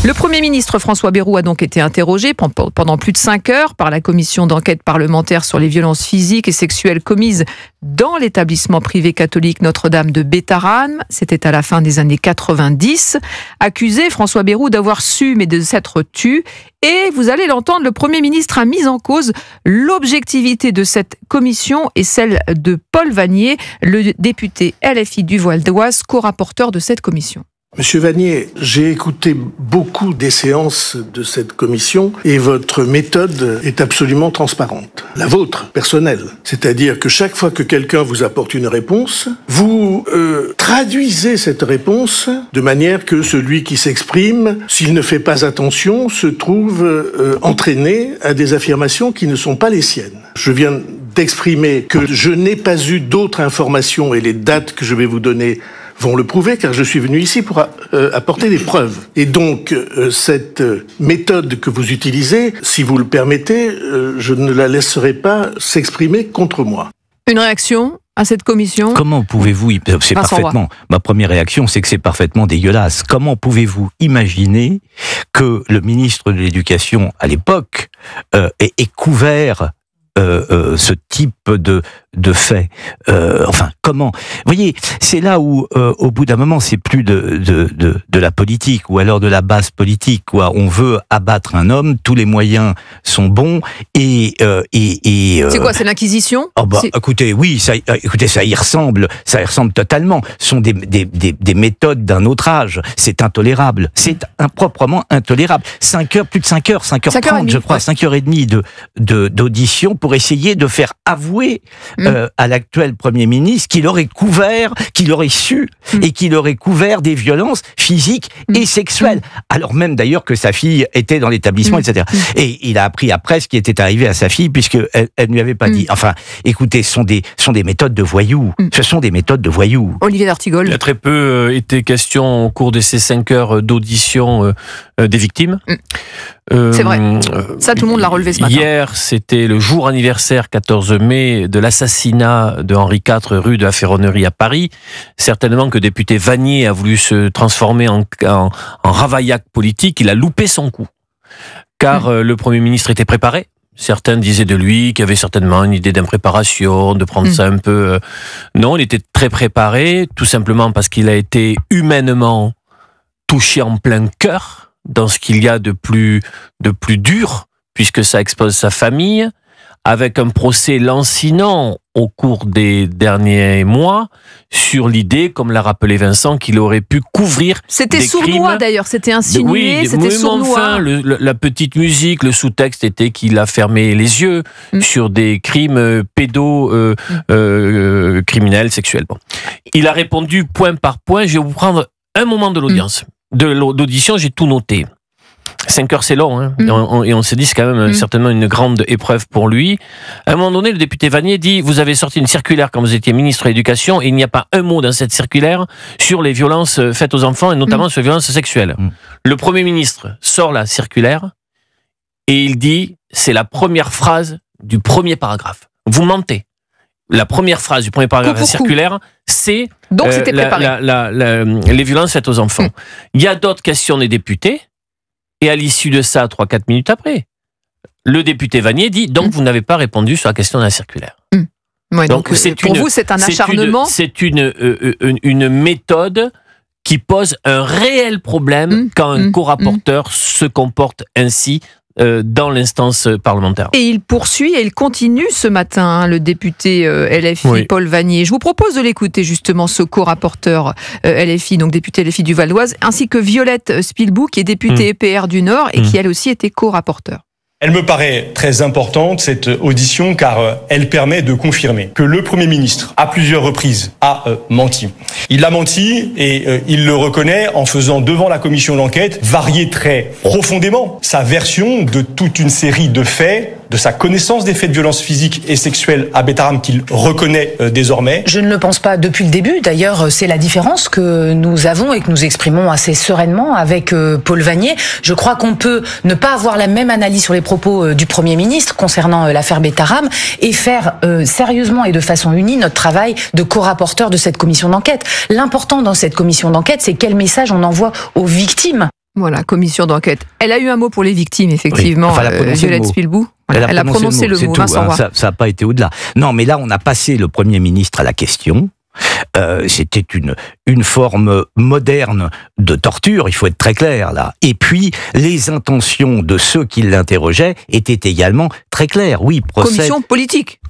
Le Premier ministre François Bayrou a donc été interrogé pendant plus de 5 heures par la commission d'enquête parlementaire sur les violences physiques et sexuelles commises dans l'établissement privé catholique Notre-Dame de Bétharram. C'était à la fin des années 90. Accusé, François Bayrou d'avoir su mais de s'être tu. Et vous allez l'entendre, le Premier ministre a mis en cause l'objectivité de cette commission et celle de Paul Vannier, le député LFI du Val d'Oise, co-rapporteur de cette commission. Monsieur Vannier, j'ai écouté beaucoup des séances de cette commission et votre méthode est absolument transparente. La vôtre, personnelle. C'est-à-dire que chaque fois que quelqu'un vous apporte une réponse, vous traduisez cette réponse de manière que celui qui s'exprime, s'il ne fait pas attention, se trouve entraîné à des affirmations qui ne sont pas les siennes. Je viens d'exprimer que je n'ai pas eu d'autres informations et les dates que je vais vous donner vont le prouver, car je suis venu ici pour apporter des preuves. Et donc, cette méthode que vous utilisez, si vous le permettez, je ne la laisserai pas s'exprimer contre moi. Une réaction à cette commission ? Comment pouvez-vous... C'est parfaitement... Ma première réaction, c'est que c'est parfaitement dégueulasse. Comment pouvez-vous imaginer que le ministre de l'Éducation, à l'époque, ait couvert ce type de fait. Enfin, comment ? Vous voyez, c'est là où, au bout d'un moment, c'est plus de la politique, ou alors de la base politique, quoi. On veut abattre un homme, tous les moyens sont bons, et c'est quoi, c'est l'Inquisition ? Oh bah, écoutez, oui, ça y ressemble totalement. Ce sont des méthodes d'un autre âge. C'est intolérable. C'est improprement intolérable. 5 heures, plus de 5 heures, 5h30, je crois, 5h30 d'audition pour essayer de faire avouer à l'actuel Premier ministre qu'il aurait su et qu'il aurait couvert des violences physiques et sexuelles. Alors même d'ailleurs que sa fille était dans l'établissement, etc. Et il a appris après ce qui était arrivé à sa fille puisqu'elle ne lui avait pas dit. Enfin, écoutez, ce sont des méthodes de voyous. Ce sont des méthodes de voyous. Olivier d'Artigol. Il a très peu été question au cours de ces 5 heures d'audition des victimes. C'est vrai. Ça, tout le monde l'a relevé ce matin. Hier, c'était le jour anniversaire, 14 mai, de l'assassinat de Henri IV, rue de la Ferronnerie à Paris. Certainement que le député Vannier a voulu se transformer en ravaillac politique. Il a loupé son coup. Car le Premier ministre était préparé. Certains disaient de lui qu'il avait certainement une idée d'impréparation, de prendre ça un peu... Non, il était très préparé, tout simplement parce qu'il a été humainement touché en plein cœur dans ce qu'il y a de plus dur, puisque ça expose sa famille, avec un procès lancinant au cours des derniers mois, sur l'idée, comme l'a rappelé Vincent, qu'il aurait pu couvrir C'était des sournois crimes. D'ailleurs, c'était insinué, c'était sournois. Enfin, la petite musique, le sous-texte était qu'il a fermé les yeux sur des crimes criminels, sexuels. Bon. Il a répondu point par point. Je vais vous prendre un moment de l'audience. De l'audition, j'ai tout noté. 5 heures, c'est long, hein. Et on s'est dit, c'est quand même certainement une grande épreuve pour lui. À un moment donné, le député Vannier dit, vous avez sorti une circulaire quand vous étiez ministre de l'Éducation, et il n'y a pas un mot dans cette circulaire sur les violences faites aux enfants, et notamment sur les violences sexuelles. Le Premier ministre sort la circulaire, et il dit, c'est la première phrase du premier paragraphe. Vous mentez. La première phrase du premier paragraphe de la circulaire, c'est donc c'était préparé. Les violences faites aux enfants. Il y a d'autres questions des députés, et à l'issue de ça, 3-4 minutes après, le député Vannier dit, donc vous n'avez pas répondu sur la question de la circulaire. Ouais, donc pour vous, c'est un acharnement. C'est une méthode qui pose un réel problème quand un co-rapporteur se comporte ainsi dans l'instance parlementaire. Et il poursuit et il continue ce matin, le député LFI Paul Vannier. Je vous propose de l'écouter justement, ce co-rapporteur LFI, donc député LFI du Val d'Oise, ainsi que Violette Spilbou, qui est députée EPR du Nord et qui elle aussi était co-rapporteur. Elle me paraît très importante, cette audition, car elle permet de confirmer que le Premier ministre, à plusieurs reprises, a menti. Il a menti et il le reconnaît en faisant devant la commission d'enquête varier très profondément sa version de toute une série de faits, de sa connaissance des faits de violence physique et sexuelle à Bétharram qu'il reconnaît désormais. Je ne le pense pas depuis le début. D'ailleurs, c'est la différence que nous avons et que nous exprimons assez sereinement avec Paul Vannier. Je crois qu'on peut ne pas avoir la même analyse sur les propos du Premier ministre concernant l'affaire Bétharram et faire sérieusement et de façon unie notre travail de co-rapporteur de cette commission d'enquête. L'important dans cette commission d'enquête, c'est quel message on envoie aux victimes. Voilà, commission d'enquête. Elle a eu un mot pour les victimes, effectivement, Violette Spilbou. Elle a prononcé le mot, Vincent Roy. Ça n'a pas été au-delà. Non, mais là, on a passé le Premier ministre à la question. C'était une forme moderne de torture, il faut être très clair là. Et puis, les intentions de ceux qui l'interrogeaient étaient également très claires. Oui, procès... Commission politique.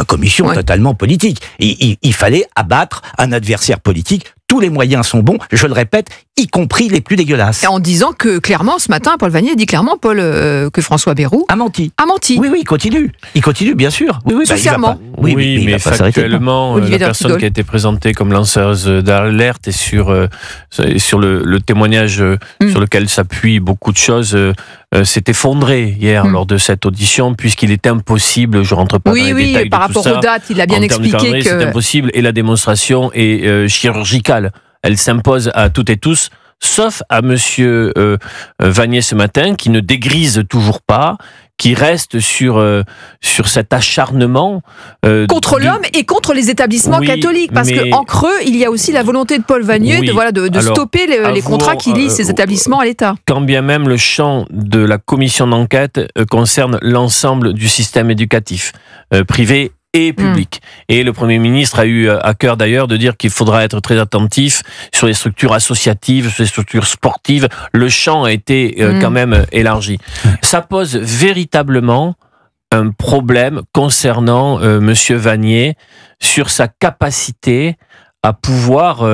Commission totalement politique. Il fallait abattre un adversaire politique. Tous les moyens sont bons, je le répète, y compris les plus dégueulasses. Et en disant que clairement, ce matin, Paul Vannier dit clairement, que François Bayrou a menti. Oui, il continue. Il continue, bien sûr. Sous serment. Mais factuellement, la personne qui a été présentée comme lanceuse d'alerte et sur le témoignage sur lequel s'appuient beaucoup de choses s'est effondré hier lors de cette audition, puisqu'il est impossible, je rentre pas dans les détails par rapport aux dates, il a bien expliqué que... C'est impossible, et la démonstration est chirurgicale. Elle s'impose à toutes et tous, sauf à monsieur Vannier ce matin, qui ne dégrise toujours pas, qui reste sur cet acharnement contre l'homme et contre les établissements catholiques, parce que en creux il y a aussi la volonté de Paul Vannier de stopper les contrats qui lient ces établissements à l'État. Quand bien même le champ de la commission d'enquête concerne l'ensemble du système éducatif privé et public. Et le Premier ministre a eu à cœur d'ailleurs de dire qu'il faudra être très attentif sur les structures associatives, sur les structures sportives. Le champ a été quand même élargi. Ça pose véritablement un problème concernant Monsieur Vannier sur sa capacité à pouvoir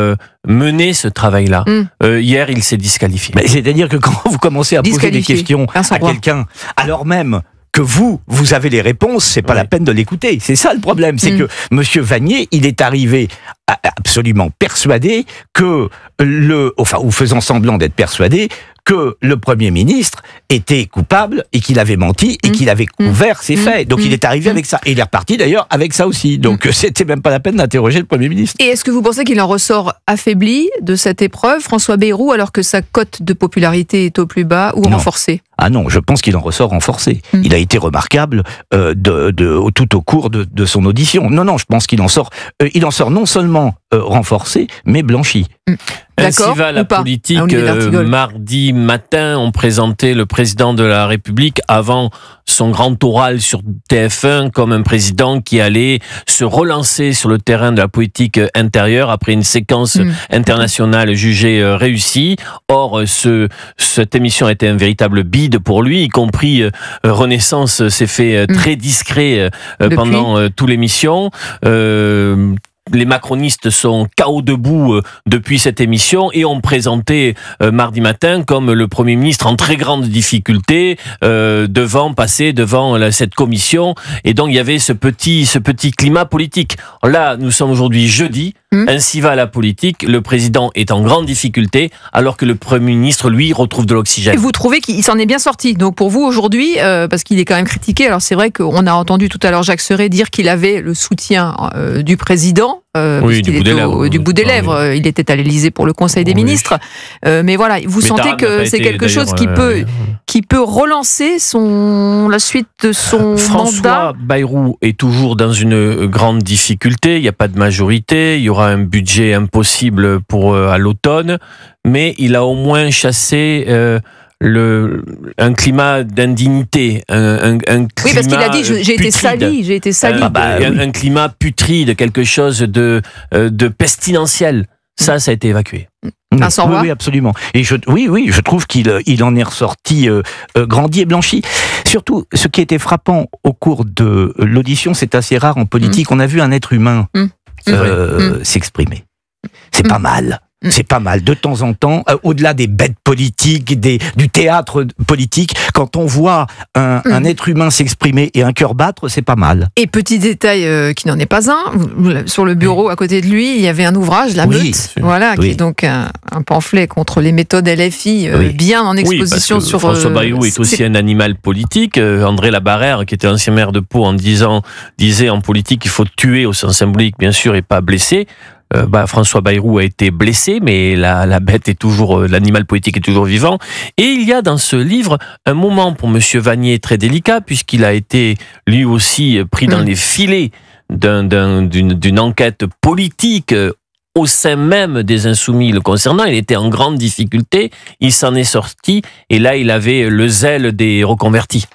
mener ce travail-là. Hier, il s'est disqualifié. C'est-à-dire que quand vous commencez à poser des questions à quelqu'un, alors même que vous avez les réponses, c'est pas la peine de l'écouter. C'est ça le problème, c'est que Monsieur Vannier, il est arrivé absolument persuadé que ou faisant semblant d'être persuadé que le Premier ministre était coupable et qu'il avait menti et qu'il avait couvert ses faits. Donc il est arrivé avec ça. Et il est reparti d'ailleurs avec ça aussi. Donc c'était même pas la peine d'interroger le Premier ministre. Et est-ce que vous pensez qu'il en ressort affaibli de cette épreuve, François Bayrou, alors que sa cote de popularité est au plus bas, ou renforcée ? Ah non, je pense qu'il en ressort renforcé. Il a été remarquable tout au cours de son audition. Non, je pense qu'il en sort non seulement renforcé, mais blanchi. Ainsi va la politique. Mardi matin, on présentait le président de la République avant son grand oral sur TF1 comme un président qui allait se relancer sur le terrain de la politique intérieure après une séquence internationale jugée réussie. Or, cette émission a été un véritable bide pour lui, y compris Renaissance s'est fait très discret pendant toute l'émission. Les macronistes sont KO debout depuis cette émission et ont présenté mardi matin comme le Premier ministre en très grande difficulté passer devant cette commission, et donc il y avait ce petit climat politique. Là, nous sommes aujourd'hui jeudi, ainsi va la politique, le président est en grande difficulté alors que le Premier ministre, lui, retrouve de l'oxygène. Et vous trouvez qu'il s'en est bien sorti? Donc pour vous aujourd'hui, parce qu'il est quand même critiqué, alors c'est vrai qu'on a entendu tout à l'heure Jacques Serret dire qu'il avait le soutien du président, du bout des lèvres. Il était à l'Élysée pour le Conseil des ministres. Mais voilà, vous sentez que c'est quelque chose qui peut relancer la suite de son mandat? François Bayrou est toujours dans une grande difficulté. Il n'y a pas de majorité. Il y aura un budget impossible à l'automne. Mais il a au moins chassé un climat d'indignité, un climat oui, parce qu'il a dit j'ai été sali. Un climat putride, quelque chose de pestilentiel. Ça a été évacué. Oui, absolument. Et je trouve qu'il en est ressorti grandi et blanchi. Surtout, ce qui était frappant au cours de l'audition, c'est assez rare en politique, on a vu un être humain s'exprimer. C'est pas mal. C'est pas mal, de temps en temps, au-delà des bêtes politiques, du théâtre politique, quand on voit un être humain s'exprimer et un cœur battre, c'est pas mal. Et petit détail qui n'en est pas un, sur le bureau à côté de lui, il y avait un ouvrage, La Meute, qui est donc un pamphlet contre les méthodes LFI, bien en exposition sur... François Bayrou est aussi un animal politique. André Labarrère, qui était ancien maire de Pau, disait en politique qu'il faut tuer au sens symbolique, bien sûr, et pas blesser. François Bayrou a été blessé, mais la bête est toujours, l'animal politique est toujours vivant. Et il y a dans ce livre un moment pour Monsieur Vannier très délicat, puisqu'il a été lui aussi pris dans les filets d'une enquête politique au sein même des Insoumis le concernant. Il était en grande difficulté, il s'en est sorti, et là, il avait le zèle des reconvertis.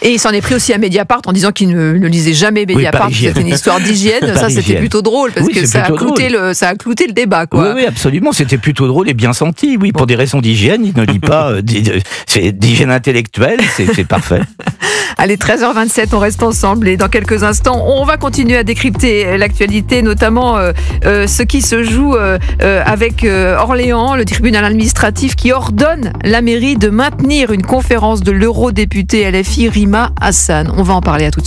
Et il s'en est pris aussi à Mediapart en disant qu'il ne lisait jamais Mediapart, c'était une histoire d'hygiène. Ça, c'était plutôt drôle parce que ça a clouté le débat, quoi. Oui, absolument. C'était plutôt drôle et bien senti. Oui, pour des raisons d'hygiène, il ne lit pas d'hygiène intellectuelle. C'est parfait. Allez, 13h27, on reste ensemble et dans quelques instants, on va continuer à décrypter l'actualité, notamment ce qui se joue avec Orléans, le tribunal administratif qui ordonne la mairie de maintenir une conférence de l'eurodéputé LFI Rima Hassan. On va en parler à tout de suite.